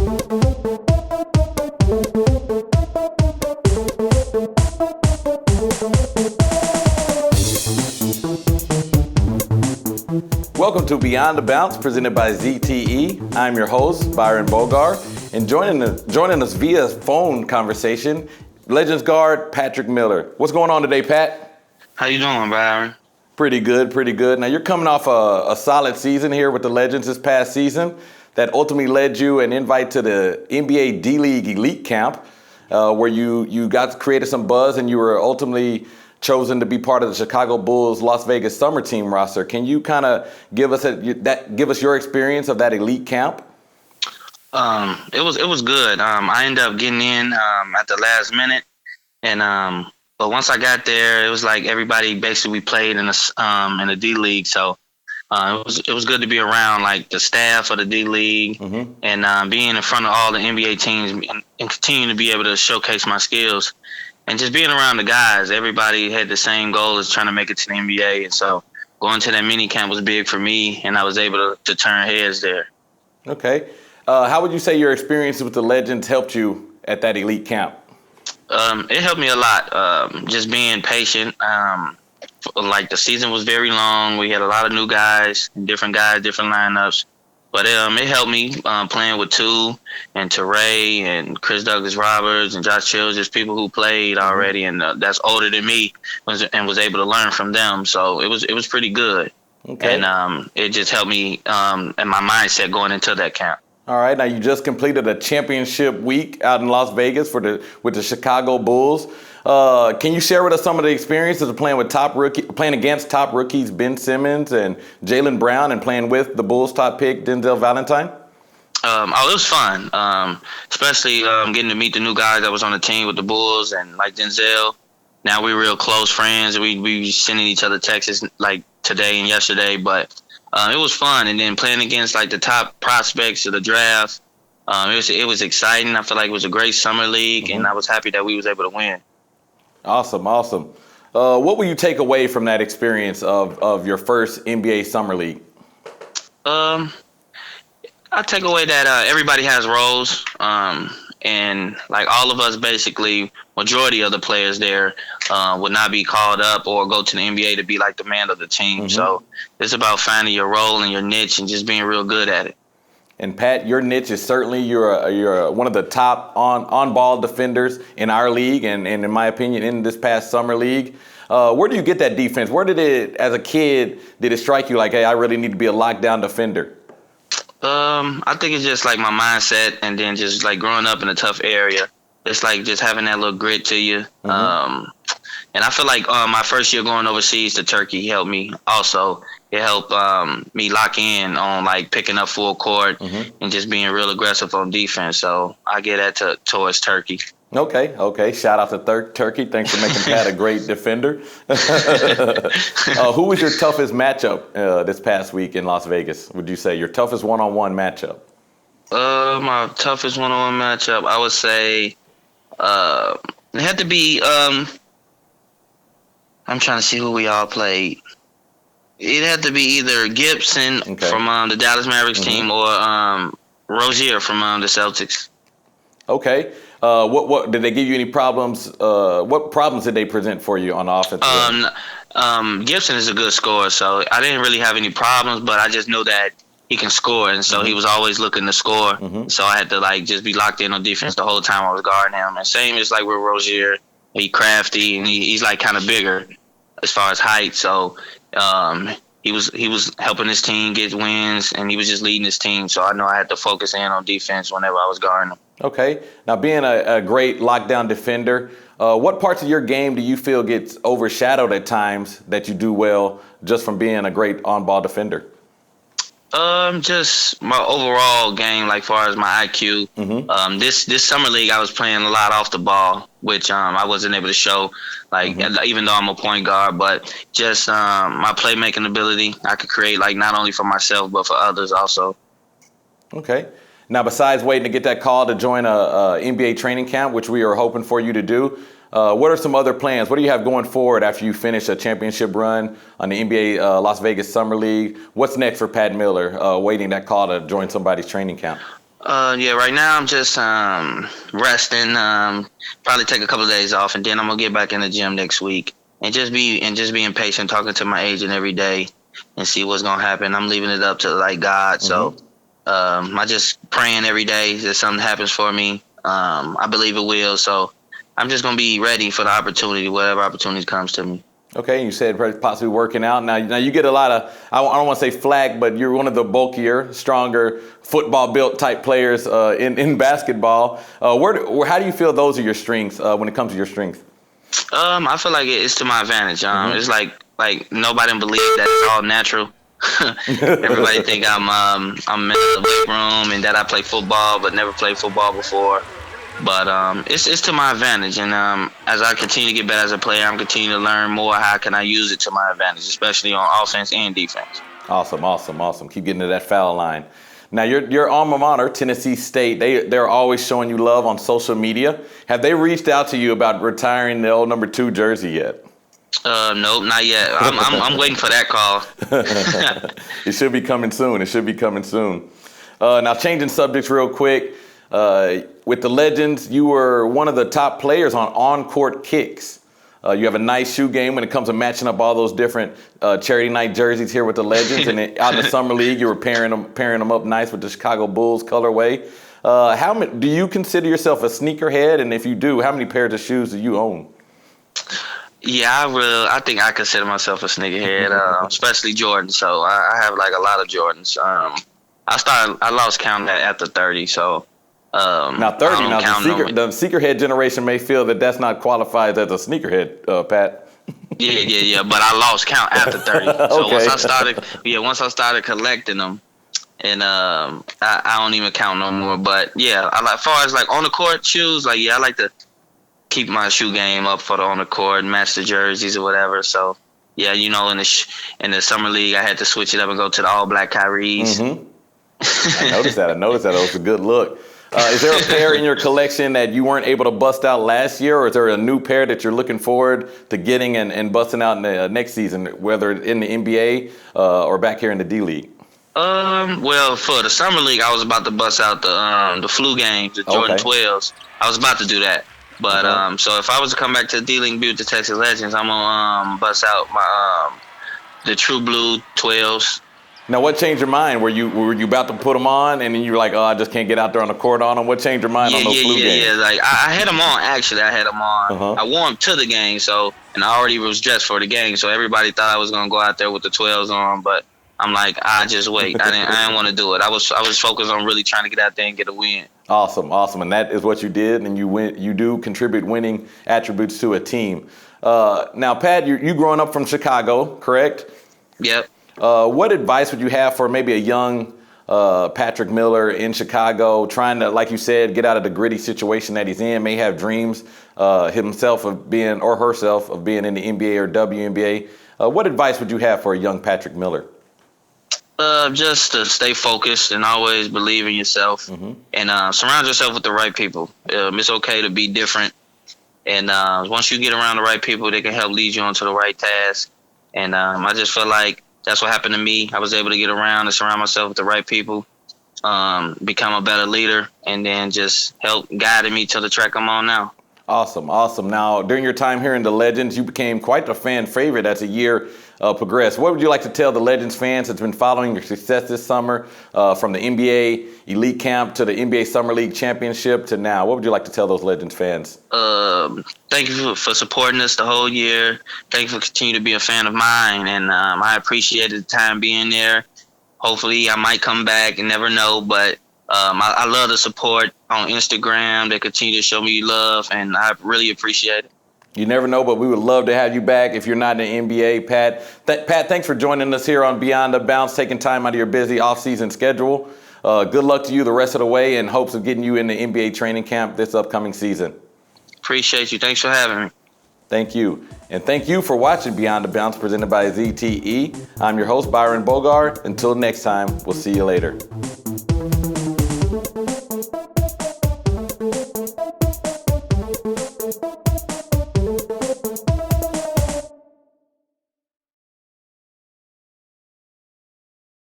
Welcome to Beyond the Bounce, presented by ZTE. I'm your host, Byron Bogar, and joining us via phone conversation, Legends guard Patrick Miller. What's going on today, Pat? How you doing, Byron? Pretty good, pretty good. Now, you're coming off a solid season here with the Legends this past season that ultimately led you an invite to the NBA D-League Elite Camp, where you got created some buzz and you were ultimately chosen to be part of the Chicago Bulls Las Vegas summer team roster. Can you kind of give us your experience of that elite camp? It was good. I ended up getting in at the last minute, and but once I got there, it was like everybody basically played in the D League. So it was good to be around like the staff of the D League, and being in front of all the NBA teams and continue to be able to showcase my skills. And just being around the guys, everybody had the same goal as trying to make it to the NBA. And so going to that mini camp was big for me, and I was able to turn heads there. Okay. How would you say your experience with the Legends helped you at that elite camp? It helped me a lot. Just being patient. Like the season was very long. We had a lot of new guys, different lineups. But it helped me playing with Tu and Teray and Chris Douglas-Roberts and Josh Childress, people who played already and that's older than me, and was able to learn from them. So it was pretty good. Okay. And it just helped me and my mindset going into that camp. All right. Now, you just completed a championship week out in Las Vegas with the Chicago Bulls. Can you share with us some of the experiences of playing against top rookies Ben Simmons and Jaylen Brown, and playing with the Bulls' top pick Denzel Valentine? It was fun, especially getting to meet the new guys that was on the team with the Bulls, and like Denzel. Now we're real close friends. We sending each other texts like today and yesterday, but it was fun. And then playing against like the top prospects of the draft, it was exciting. I feel like it was a great summer league, and I was happy that we was able to win. Awesome. What will you take away from that experience of your first NBA Summer League? I take away that everybody has roles, and like all of us, basically, majority of the players there would not be called up or go to the NBA to be like the man of the team. So it's about finding your role and your niche and just being real good at it. And Pat, your niche is certainly you're one of the top on-ball defenders in our league, and in my opinion, in this past summer league. Where do you get that defense? Where as a kid, did it strike you like, hey, I really need to be a lockdown defender? I think it's just like my mindset, and then just like growing up in a tough area. It's like just having that little grit to you. And I feel like my first year going overseas to Turkey helped me also. It helped me lock in on like picking up full court and just being real aggressive on defense. So I get that towards Turkey. Okay. Shout out to Turkey. Thanks for making Pat a great defender. Who was your toughest matchup this past week in Las Vegas, would you say? Your toughest one-on-one matchup? My toughest one-on-one matchup, I would say it had to be I'm trying to see who we all played. It had to be either Gibson from the Dallas Mavericks team or Rozier from the Celtics. Okay. What did they give you any problems? What problems did they present for you on the offensive end? Gibson is a good scorer, so I didn't really have any problems, but I just know that he can score, and so he was always looking to score. So I had to like just be locked in on defense the whole time I was guarding him. And same as like with Rozier, he crafty and he's like kind of bigger as far as height. So he was helping his team get wins, and he was just leading his team. So I know I had to focus in on defense whenever I was guarding him. Okay. Now, being a great lockdown defender, what parts of your game do you feel gets overshadowed at times that you do well just from being a great on-ball defender? Just my overall game, like far as my IQ. This summer league, I was playing a lot off the ball, which I wasn't able to show, like even though I'm a point guard, but just my playmaking ability, I could create like not only for myself but for others also. Okay. Now, besides waiting to get that call to join a NBA training camp, which we are hoping for you to do, what are some other plans? What do you have going forward after you finish a championship run on the NBA Las Vegas Summer League? What's next for Pat Miller, waiting that call to join somebody's training camp? Yeah, right now I'm just resting. Probably take a couple of days off, and then I'm gonna get back in the gym next week, and just being patient, talking to my agent every day, and see what's gonna happen. I'm leaving it up to like God. So I just praying every day that something happens for me. I believe it will. So I'm just gonna be ready for the opportunity, whatever opportunity comes to me. Okay, you said possibly working out. Now you get a lot of, I don't want to say flack, but you're one of the bulkier, stronger, football-built type players in basketball. How do you feel those are your strengths when it comes to your strength? I feel like it's to my advantage. It's like nobody believe that it's all natural. Everybody think I'm in the weight room and that I play football, but never played football before. But it's to my advantage, and as I continue to get better as a player, I'm continuing to learn more. How can I use it to my advantage, especially on offense and defense? Awesome. Keep getting to that foul line. Now your alma mater, Tennessee State, they're always showing you love on social media. Have they reached out to you about retiring the old number 2 jersey yet? Nope, not yet. I'm waiting for that call. It should be coming soon. Now changing subjects real quick. With the Legends, you were one of the top players on-court kicks. You have a nice shoe game when it comes to matching up all those different charity night jerseys here with the Legends. And out in the summer league, you were pairing them up nice with the Chicago Bulls colorway. Do you consider yourself a sneakerhead? And if you do, how many pairs of shoes do you own? Yeah, I think I consider myself a sneakerhead, especially Jordan. So I have like a lot of Jordans. I lost count after 30. So. Now 30. Now the sneakerhead generation may feel that that's not qualified as a sneakerhead, Pat. Yeah. But I lost count after 30. So Okay. once I started collecting them, and I don't even count no more. But yeah, as far as like on the court shoes, like I like to keep my shoe game up for the on the court, match the jerseys or whatever. So yeah, in the summer league, I had to switch it up and go to the all black Kyries. I noticed that. It was a good look. Is there a pair in your collection that you weren't able to bust out last year, or is there a new pair that you're looking forward to getting and busting out in the next season, whether in the NBA or back here in the D League? Well, for the summer league, I was about to bust out the flu games, the Jordan 12s. I was about to do that, but so if I was to come back to the D League and be with the Texas Legends, I'm gonna bust out my the True Blue 12s. Now, what changed your mind? Were you about to put them on, and then you were like, "Oh, I just can't get out there on the court on them"? What changed your mind on those flu games? Yeah. Like I had them on. Actually, I had them on. I wore them to the game, and I already was dressed for the game, so everybody thought I was gonna go out there with the 12s on. But I'm like, I just wait. I didn't want to do it. I was focused on really trying to get out there and get a win. Awesome, and that is what you did, and you do contribute winning attributes to a team. Now, Pat, you growing up from Chicago, correct? Yep. What advice would you have for maybe a young Patrick Miller in Chicago, trying to, like you said, get out of the gritty situation that he's in, may have dreams himself of being or herself of being in the NBA or WNBA? What advice would you have for a young Patrick Miller? Just to stay focused and always believe in yourself, and surround yourself with the right people. It's okay to be different, and once you get around the right people, they can help lead you onto the right task. And I just feel like that's what happened to me. I was able to get around and surround myself with the right people, become a better leader, and then just help guide me to the track I'm on now. Awesome. Now, during your time here in the Legends, you became quite the fan favorite as the year progressed. What would you like to tell the Legends fans that's been following your success this summer, from the NBA Elite Camp to the NBA Summer League Championship to now? What would you like to tell those Legends fans? Thank you for supporting us the whole year. Thank you for continuing to be a fan of mine, and I appreciated the time being there. Hopefully, I might come back and never know, but I love the support on Instagram. They continue to show me love, and I really appreciate it. You never know, but we would love to have you back if you're not in the NBA, Pat. Pat, thanks for joining us here on Beyond the Bounce, taking time out of your busy off-season schedule. Good luck to you the rest of the way, and hopes of getting you in the NBA training camp this upcoming season. Appreciate you. Thanks for having me. Thank you. And thank you for watching Beyond the Bounce, presented by ZTE. I'm your host, Byron Bogard. Until next time, we'll see you later.